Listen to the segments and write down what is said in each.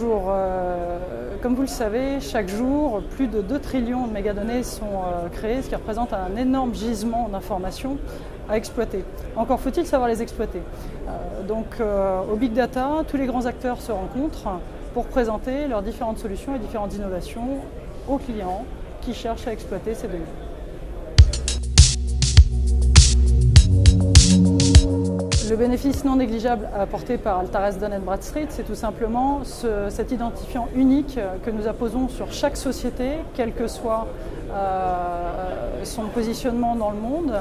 Bonjour, comme vous le savez, chaque jour, plus de 2 trillions de mégadonnées sont créées, ce qui représente un énorme gisement d'informations à exploiter. Encore faut-il savoir les exploiter. Au Big Data, tous les grands acteurs se rencontrent pour présenter leurs différentes solutions et différentes innovations aux clients qui cherchent à exploiter ces données. Le bénéfice non négligeable apporté par Altares Dun & Bradstreet, c'est tout simplement cet identifiant unique que nous apposons sur chaque société, quel que soit son positionnement dans le monde,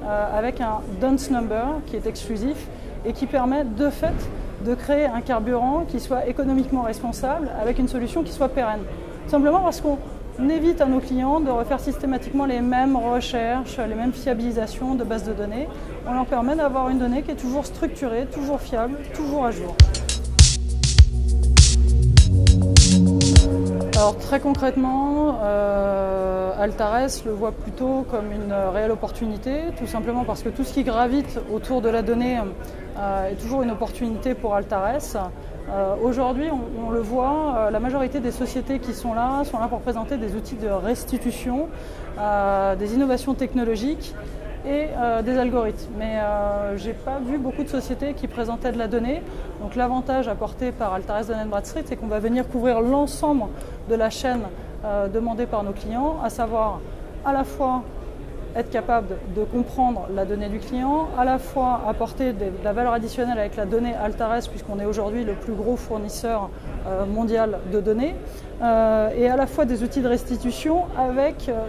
avec un DUNS number qui est exclusif et qui permet de fait de créer un carburant qui soit économiquement responsable avec une solution qui soit pérenne. Simplement parce qu'on évite à nos clients de refaire systématiquement les mêmes recherches, les mêmes fiabilisations de bases de données. On leur permet d'avoir une donnée qui est toujours structurée, toujours fiable, toujours à jour. Alors très concrètement, Altares le voit plutôt comme une réelle opportunité, tout simplement parce que tout ce qui gravite autour de la donnée est toujours une opportunité pour Altares. Aujourd'hui, on le voit, la majorité des sociétés qui sont là pour présenter des outils de restitution, des innovations technologiques et des algorithmes. Mais je n'ai pas vu beaucoup de sociétés qui présentaient de la donnée. Donc l'avantage apporté par Altares Dun & Bradstreet, c'est qu'on va venir couvrir l'ensemble de la chaîne demandée par nos clients, à savoir à la fois être capable de comprendre la donnée du client, à la fois apporter de la valeur additionnelle avec la donnée Altares, puisqu'on est aujourd'hui le plus gros fournisseur mondial de données, et à la fois des outils de restitution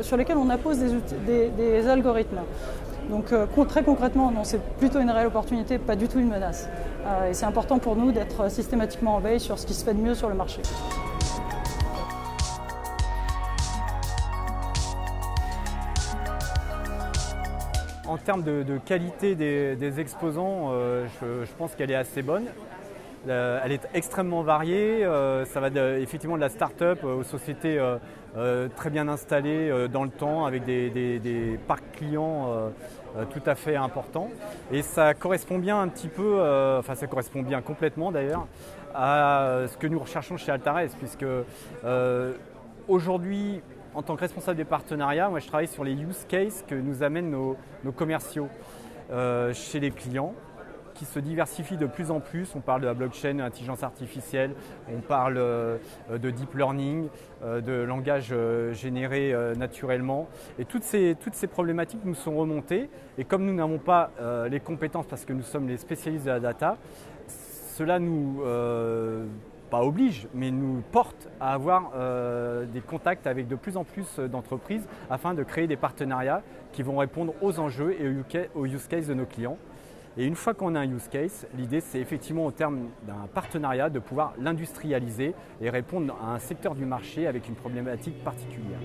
sur lesquels on appose des algorithmes. Donc très concrètement, non, c'est plutôt une réelle opportunité, pas du tout une menace. Et c'est important pour nous d'être systématiquement en veille sur ce qui se fait de mieux sur le marché. En termes de qualité des exposants, je pense qu'elle est assez bonne. Elle est extrêmement variée. Ça va effectivement de la start-up aux sociétés très bien installées dans le temps avec des parcs clients tout à fait importants. Et ça correspond bien un petit peu, ça correspond bien complètement d'ailleurs, à ce que nous recherchons chez Altares, puisque aujourd'hui, en tant que responsable des partenariats, moi je travaille sur les use cases que nous amènent nos commerciaux chez les clients, qui se diversifient de plus en plus. On parle de la blockchain, de l'intelligence artificielle, on parle de deep learning, de langage généré naturellement. Et toutes ces problématiques nous sont remontées. Et comme nous n'avons pas les compétences, parce que nous sommes les spécialistes de la data, cela nous pas oblige, mais nous porte à avoir des contacts avec de plus en plus d'entreprises afin de créer des partenariats qui vont répondre aux enjeux et aux use cases de nos clients. Et une fois qu'on a un use case, l'idée c'est effectivement au terme d'un partenariat de pouvoir l'industrialiser et répondre à un secteur du marché avec une problématique particulière.